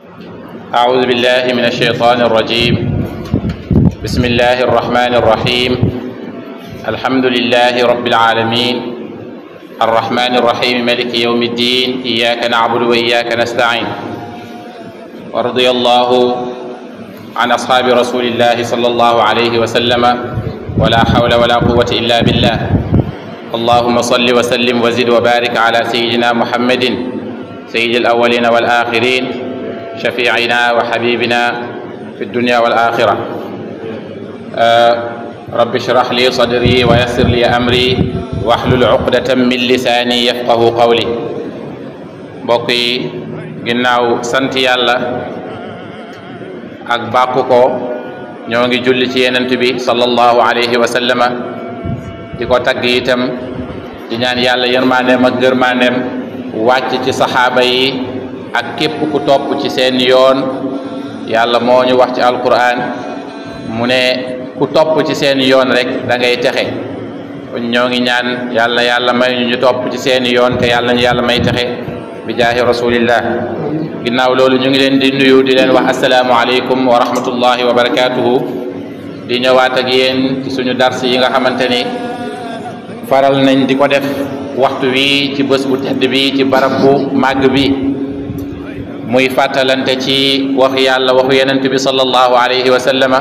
أعوذ بالله من الشيطان الرجيم. بسم الله الرحمن الرحيم. الحمد لله رب العالمين الرحمن الرحيم مالك يوم الدين. إياك نعبد وإياك نستعين. ورضي الله عن أصحاب رسول الله صلى الله عليه وسلم ولا حول ولا قوة إلا بالله. اللهم صل وسلم وزد وبارك على سيدنا محمد سيد الأولين والآخرين شفيعنا وحبيبنا في الدنيا والآخرة. رب اشرح لي صدري ويسر لي أمري واحلل عقدة من لساني يفقه قولي. بقي ginnaaw sant yàlla ak bàkku ko ñoo ngi julli ci yenent bi sallallahu alayhi wa sallama di ko tagg itam di ñaan yàlla yërmandeem ak gërmandeem wàcc ci saxaaba yi ak képp ku topp ci seen yoon. yàlla moo ñu wax ci alquran mu ne ku topp ci seen yoon rek da ngay texe. kon ñoo ngi ñaan yàlla may ñu topp ci seen yoon te yàlla ñu yàlla may texe bi jaahi rasulillah. ginnaaw loolu ñu ngi leen di nuyu di leen wax asalaamu aleykum wa rahmatullahi wa barakatuhu. di ñëwaat ak yéen ci suñu dars yi nga xamante ni faral nañ di ko def waxtu wi ci bés bu tedd bi ci barab bu màgg bi, muy fàttalante ci wax yàlla waxu yenent bi sallallahu alayhi wa sallama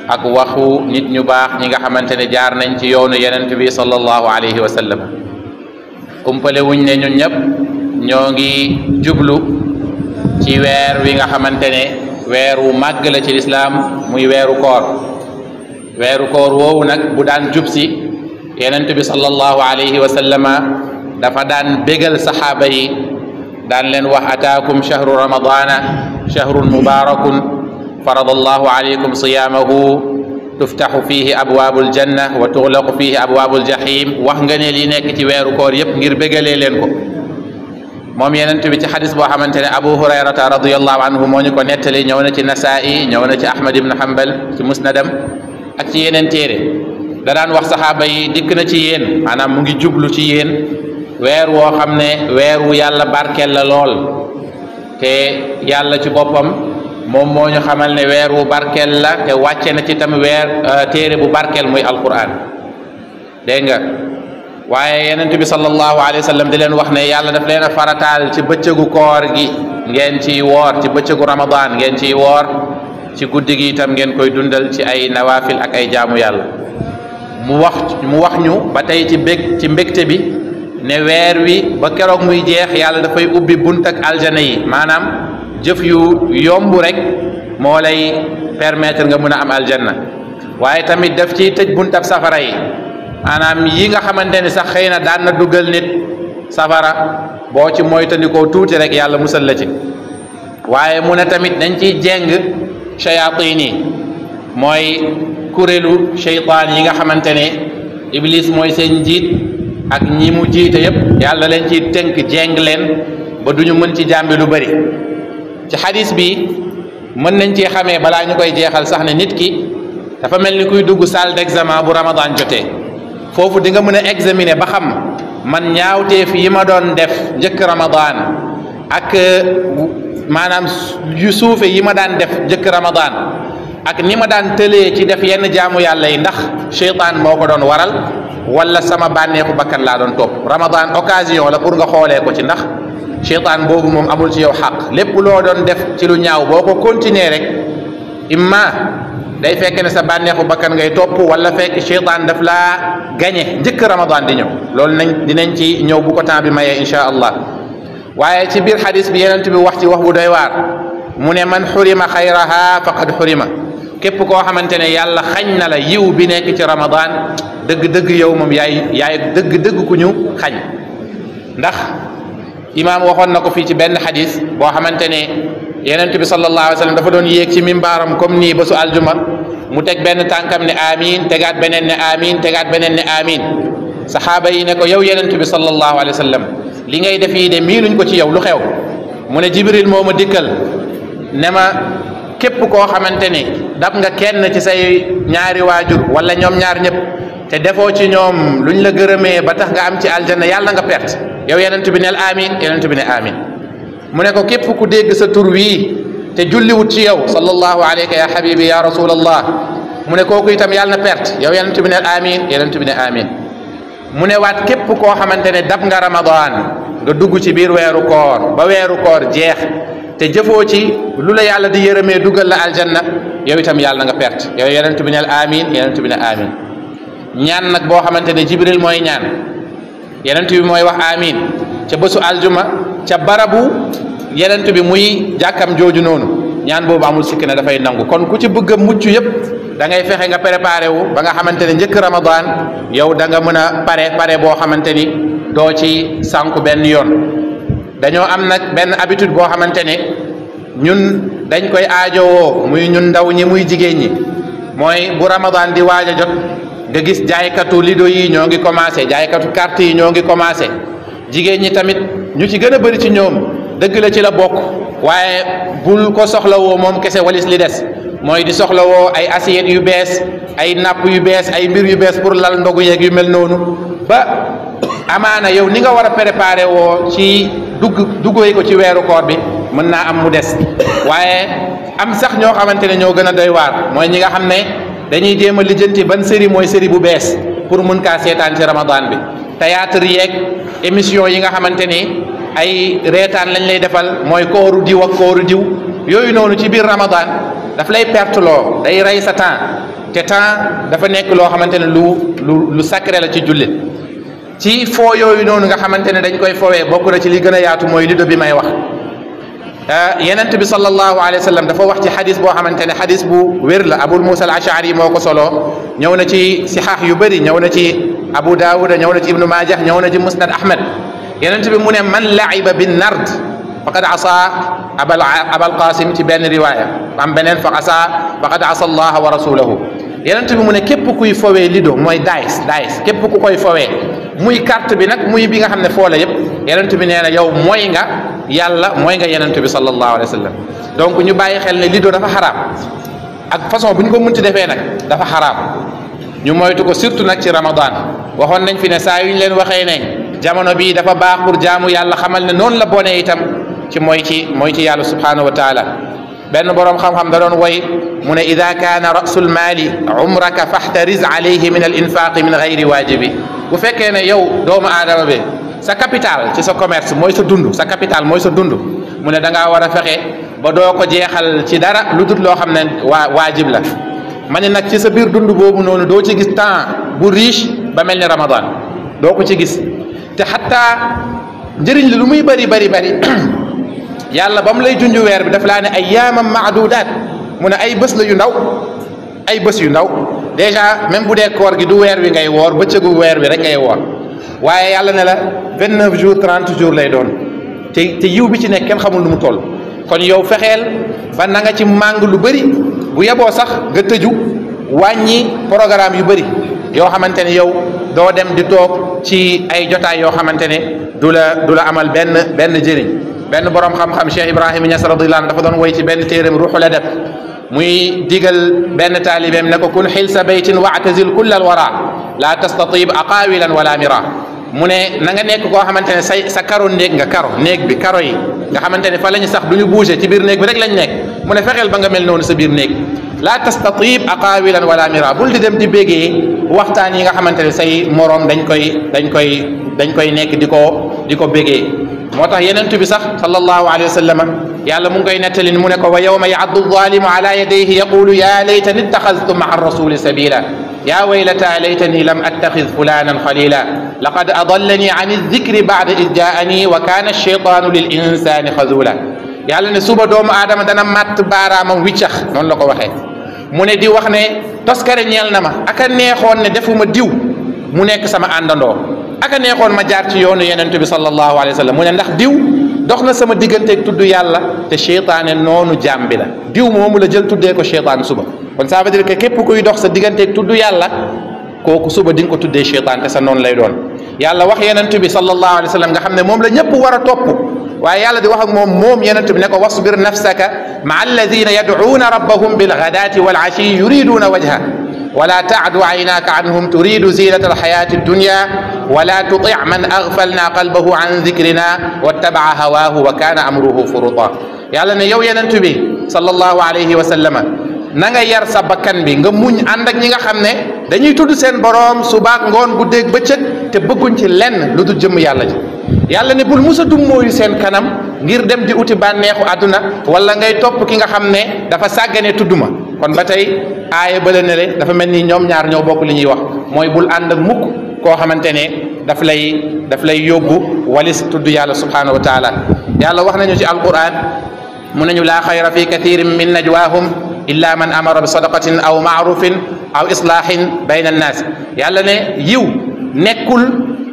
ak waxu nit ñu baax ñi nga xamante ne jaar nañ ci yoonu yenent bi sallallahu alayhi wa sallama. umpale wuñ ne ñun ñëpp ñoo ngi jublu ci weer wi nga xamante ne weer wu màgg la ci lislaam, muy weeru koor. weeru koor woowu nag bu daan jub si yenent bi sallallahu alayhi wa sallama dafa daan bégal saxaaba yi, daan leen wax ataakum shahru ramadana shahrun mubarakun farada allahu alaykum siyaamahu tuftaxu fihi abwaabul janna wa tuxlaqu fihi abwaabul jahim. wax nga ne li nekk ci weeru koor yépp ngir bégalee leen ko. moom yenent bi ci xadis boo xamante ne abu hurayrata radiallahu anhu moo ñu ko nettali, ñëw na ci nasaa'i, ñëw na ci ahmad ibn hanbal ci musnadam ak ci yeneen téere. da daan wax saxaaba yi dikk na ci yéen, maanaam mu ngi jublu ci yéen weer woo xam ne weer wu yàlla barkeel la lool, te yàlla ci boppam moom moo ñu xamal ne weer wu barkeel la te wàcce na ci tam téere bu barkeel muy alquran. dégg nga, waaye yenent bi sallallahu alayhi wa sallam di leen wax ne yàlla daf leen a farataal ci bëccëgu koor gi ngeen ciy woor, ci bëccëgu ramadan ngeen ciy woor, ci guddi gi itam ngeen koy dundal ci ay nawafil ak ay jaamu yàlla. mu wax ñu ba tey ci mbégte bi ne weer wi ba keroog muy jeex yàlla dafay ubbi bunt ak aljana yi, maanaam jëf yu yomb rek moo lay permettre nga mun a am aljanna, waaye tamit daf ciy tëj bunt ab safara yi, maanaam yi nga xamante ni sax xëy na daan na dugal nit safara boo ci moytandikoo tuuti rek yàlla musal la ci. waaye mu ne tamit dañ ciy jeng shayatin yi, mooy kuréelu sheytaan yi nga xamante ne iblis mooy seen njiit ak ñi mu jiite yépp yàlla leen ci tënk jeng leen ba duñu mën ci jàmbi lu bari. ci xadis bi mën nañ ci xamee balaa ñu koy jeexal sax ne nit ki dafa mel ni kuy dugg salle d'examen bu ramadan jotee. foofu di nga mën a examiner ba xam man ñaawteef yi ma doon def njëkk ramadan ak maanaam yu suufe yi ma daan def njëkk ramadan ak ni ma daan tëlee ci def yenn jaamu yàlla yi, ndax cheytaan moo ko doon waral wala sama bànneexu bakkan laa doon topp. ramadan occasion la pour nga xoolee ko ci, ndax cheytaan boobu moom amul ci yow xaq. lépp loo doon def ci lu ñaaw boo ko continuer rek imma day fekk ne sa bànneexu bakkan ngay topp, wala fekk cheytaan daf laa gañe njëkk ramadan di ñëw. loolu dinañ ci ñëw bu ko temps bi mayee insha allah. waaye ci biir xadis bi yenent bi wax ci wax bu doy waar, mu ne man xurima xayraha faqad xurima. képp koo xamante ne yàlla xañ na la yiw bi nekk ci ramadan, dëgg-dëgg yow moom yaay dëgg-dëgg ku ñu xañ. ndax imaam waxoon na ko fii ci benn xadis boo xamante ne yenent bi sallallahu alayhi wa sallam dafa doon yéeg ci mimbaaram comme nii ba su aljuma, mu teg benn tànkam ne amin, tegaat beneen ne amin, tegaat beneen ne amin. saxaaba yi ne ko yow yenent bi sallallahu alayhi wa sallam li ngay def yi de miinuñ ko ci yow, lu xew? mu ne jibril moo ma dikkal ne ma képp koo xamante ni dab nga kenn ci say ñaari waajur wala ñoom ñaar ñëpp te defoo ci ñoom luñ la gërëmee ba tax nga am ci aljanna, yàlla nga perte. yow yenent bi neel amin, yenent bi ne amin. mu ne ko képp ku dégg sa tur wii te julliwut ci yow sallallahu alayka ya habibi ya rasulallah mu ne kooku itam yàlla na perte yow yonent bi ne amin yonent bi ne amin mu ne waat képp koo xamante ne dab nga ramadan nga dugg ci biir weeru koor ba weeru koor jeex te jëfoo ci lu la yàlla di yërëmee dugal la aljanna yow itam yàlla nga perte yow yonent bi ne amin yonent bi ne amin ñaan nag boo xamante ne jibril mooy ñaan yonent bi mooy wax amin ca bésu aljuma ca barabu yonent bi muy jàkkam jooju noonu ñaan boobu amul sikk ne dafay nangu kon ku ci bëgg a mucc yëpp da ngay fexe nga préparé wu ba nga xamante ne njëkk ramadan yow da nga mën a pare boo xamante ni doo ci sànku benn yoon dañoo am nag benn habitude boo xamante ne ñun dañ koy aajowoo muy ñun ndaw ñi muy jigéen ñi mooy bu ramadan di waaj a jot nga gis jaaykatu lido yi ñoo ngi commencé jaaykatu carte yi ñoo ngi commencé jigéen ñi tamit ñu ci gën a bëri ci ñoom dëgg la ci la bokk waaye bul ko soxlawoo moom kese walis li des mooy di soxlawoo ay assiette yu bees ay napp yu bees ay mbir yu bees pour lal ndogu yeeg yu mel noonu ba amaana yow ni nga war a préparé woo ci duggee ko ci weeru koor bi mën naa am mu des waaye am sax ñoo xamante ne ñoo gën a doy waar mooy ñi nga xam ne dañuy jéem a lijjanti ban série mooy série bu bees pour mun kaa seetaan ci ramadan bi théâtre yeeg émission yi nga xamante ni ay reetaan lañ lay defal mooy kooru diw ak kooru diw yooyu noonu ci biir ramadan daf lay perte loo day rey sa temps te temps dafa nekk loo xamante ne lu sacré la ci jullit ci foo yooyu noonu nga xamante ne dañ koy fowee bokk na ci li gën a yaatu mooy lido bi may wax yenent bi sallallahu alayhi wa sallam dafa wax ci xadis boo xamante ne xadis bu wér la abul musa al ashari moo ko soloo ñëw na ci sixaax yu bëri ñëw na ci abu daawuda ñëw na ci ibnu majah ñëw na ci musnad ahmad yenent bi mu ne man laiba bin nard faqad asa abal qasim ci benn riwaya am beneen faqad asa allah wa rasulahu yenent bi mu ne képp kuy fowee lido mooy daayis képp ku koy fowee muy carte bi nag muy bi nga xam ne foo la yëpp yenent bi nee na yow mooy nga yàlla mooy nga yenent bi sallallahu alayhi wa sallam donc ñu bàyyi xel ne lido dafa xaraam ak façon bu ñu ko munti defee nag dafa xaraam ñu moytu ko surtout nag ci ramadan waxoon nañ fi ne saa yu ñu leen waxee ne jamono bii dafa baax pour jaamu yàlla xamal ne noonu la bonee itam ci mooy ci yàlla subhanahu wa taala benn boroom xam-xam da doon woy mu ne ida kaana rasul maali umraka faxtariz alayhi min al infaqi min gayri waajibi bu fekkee ne yow doomu aadama bi sa capital ci sa commerce mooy sa dund sa capital mooy sa dund mu ne da ngaa war a fexe ba doo ko jeexal ci dara lu dul loo xam ne waajib la ma ne nag ci sa biir dund boobu noonu doo ci gis temps bu riche ba mel ni ramadan doo ko ci gis te xataa njëriñ li lu muy bari yàlla ba mu lay junj weer bi daf laa ne ayyaamam maadudaat mu ne ay bés la yu ndaw ay bés yu ndaw déjà même bu dee koor gi du weer wi ngay woor bëccëgu weer bi rek ngay woor waaye yàlla ne la 29 jours 30 jours lay doon te yiw bi ci nekk kenn xamul nu mu toll kon yow fexeel ba na nga ci màng lu bëri bu yeboo sax nga tëju wàññi programme yu bëri yoo xamante ne yow doo dem di toog ci ay jotaay yoo xamante ne du la amal benn jëriñ benn borom xam-xam Cheikh Ibrahima Niass radiyallahu anhu dafa doon woy ci benn téeréem ruuxul adab muy digal benn taalibeem ne ko kun xilsa baytin waatazil kull al wara la tastatib aqawilan wala mira mu ne na nga nekk koo xamante ne sa karo néeg nga néeg bi karo yi nga xamante ne fa lañu sax du ñu bouger ci biir néeg bi rek lañ nekk mu ne fexeel ba nga mel noonu sa biir néeg la tastatib aqawilan wala mira bul di dem di bégee waxtaan yi nga xamante ne say moroom dañ koy nekk di ko bégee moo tax yenent bi sax sallallahu alayhi wa sallam yàlla mu ngi koy nettali mu ne ko wa yawma ya'addu adh-dhalimu ala yadayhi yaqulu ya laytani ittakhadhtu ma'a ar-rasuli sabila ya waylata laytani lam attakhidh fulanan khalila laqad adallani 'ani adh-dhikri ba'da idh ja'ani wa kana ash-shaytanu lil insani khazula yàlla ne suba doomu aadama dana matt baaraamam wiccax noonu la ko waxee mu ne di wax ne toskare ñeel na ma aka neexoon ne defuma diw mu nekk sama àndandoo aka neexoon ma jaar ci yoonu yenent bi sallallahu alayhi wa sallam mu ne ndax diw dox na sama digganteeg tudd yàlla te cheytaane noonu jaam bi la diw moomu la jël tuddee ko cheytaan suba kon ça veut dire que képp kuy dox sa digganteeg tudd yàlla kooku suba di nga ko tuddee cheytaan te sa noonu lay doon yàlla wax yenent bi sallallahu alayhi wa sallam nga xam ne moom la ñëpp war a topp waaye yàlla di wax ak moom yenent bi ne ko wasbir nafsaka maa alladina yad'uuna rabbahum bilghadaati wal ashi yuriduuna wajha ولا تعد عيناك عنهم تريد زينة الحياة الدنيا ولا تطع من أغفلنا قلبه عن ذكرنا واتبع هواه وكان أمره فرطا yàlla ne yow yenent bi sallallahu alayhi wa sallama na nga yar sa bakkan bi nga muñ ànd ak ñi nga xam ne dañuy tudd seen boroom subaak ngoon guddeeg bëccëg te bëgguñ ci lenn lu dul jëmm yàlla ji yàlla ne bul musa dummóoyu seen kanam ngir dem di uti bànneexu àdduna wala ngay topp ki nga xam ne dafa sàggane tudd ma kon ba tey aaya bala ne le dafa mel ni ñoom ñaar ñoo bokk li ñuy wax mooy bul ànd ak mukk koo xamante ne daf lay yóbbu walis tudd yàlla subhanahu wa taala yàlla wax nañu ci alquran mu nañu laa xayra fi kathirin min najwaahum illa man amara bi sadaqatin aw maarufin aw islahin bayna annaas yàlla ne yiw nekkul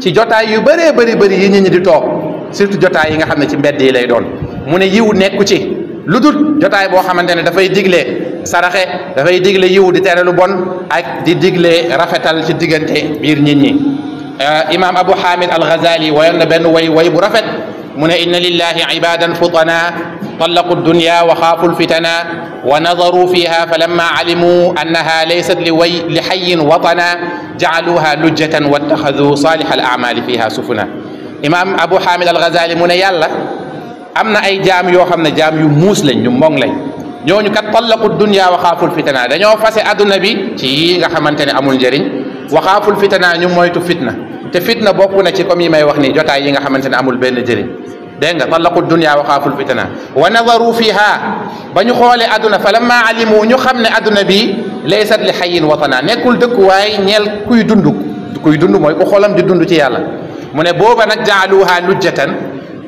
ci jotaay yu bëree bëri yi nit ñi di toog surtout jotaay yi nga xam ne ci mbedd yi lay doon mu ne yiw nekku ci lu dul jotaay boo xamante ne dafay digle saraxe dafay digle yiw di tere lu bon ak di digle rafetal ci diggante biir nit ñi imam Abu Hamid al-Ghazali wayoon na benn way bu rafet mu ne inna lillahi ibadan futana طلقوا الدنيا وخافوا الفتنا ونظروا فيها فلما علموا أنها ليست لحي وطنا جعلوها لجة واتخذوا صالح الأعمال فيها سفنا إمام أبو حامد الغزالي من يالا أمنا أي جام يو خمنا جام يو موس لن يو مونغ لن ñooñu kat طلقوا الدنيا وخافوا الفتنا dañoo fase aduna bi ci yi nga xamantene amul njëriñ waxaaful fitna ñu moytu fitna te fitna bokku na ci comme yi may wax ni jotaay yi nga xamantene amul benn njëriñ dégg nga talaqu dunya wa xaaful fitna wa nadaru fiha ba ñu xoolee aduna fa lamma alimu ñu xam ne aduna bi laysat li xayin watana nekkul dëkkuwaay ñeel kuy dund mooy ku xoolam di dund ci yàlla mu ne booba nag jaaluha lujjatan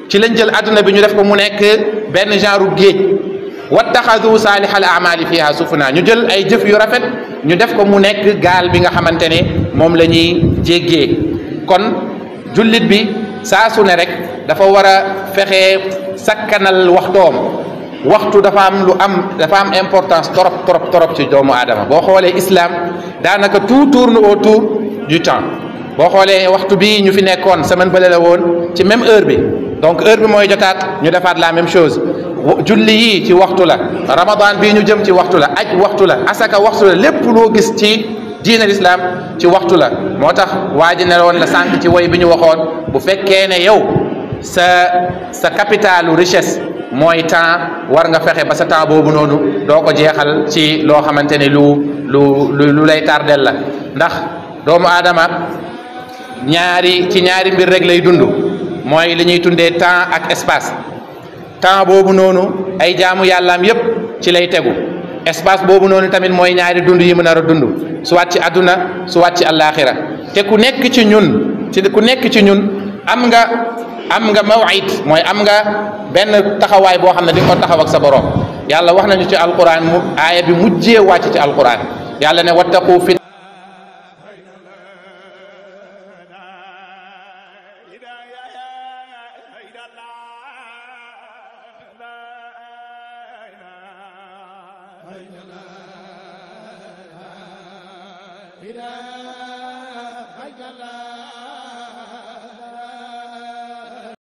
ci lañ jël aduna bi ñu def ko mu nekk benn genre géej wattaxadu saalihal amali fiha sufuna ñu jël ay jëf yu rafet ñu def ko mu nekk gaal bi nga xamante ne moom la ñuy jéggee kon jullit bi saa su ne rek dafa war a fexe sakkanal waxtu dafa am importance trop ci doomu aadama boo xoolee islam daanaka tout tourne autour du temps boo xoolee waxtu bi ñu fi nekkoon semaine bële la woon ci même heure bi donc heure bi mooy jotaat ñu defaat la même chose julli yi ci waxtu la ramadan bii ñu jëm ci waxtu la aj waxtu la asaka waxtu la lépp loo gis ci diin al islam ci waxtu la moo tax waa ji ne woon la sànq ci woy bi ñu waxoon bu fekkee ne yow sa capitalu richesse mooy temps war nga fexe ba sa temps boobu noonu doo ko jeexal ci loo xamante ne lu lay tardel la ndax doomu aadama ci ñaari mbir rek lay dund mooy li ñuy tundee temps ak espace temps boobu noonu ay jaamu yàllaam yépp ci lay tegu espace boobu noonu tamit mooy ñaari dund yi mu nar a dund soit ci àdduna soit ci àllaaxira te ku nekk ci ñun am nga maw'id mooy am nga benn taxawaay boo xam ne di nga ko taxaw ak sa borom yàlla wax nañu ci alquran mu aaya bi mujjee wàcc ci alquran yàlla ne wattaqu fit إله إلا الله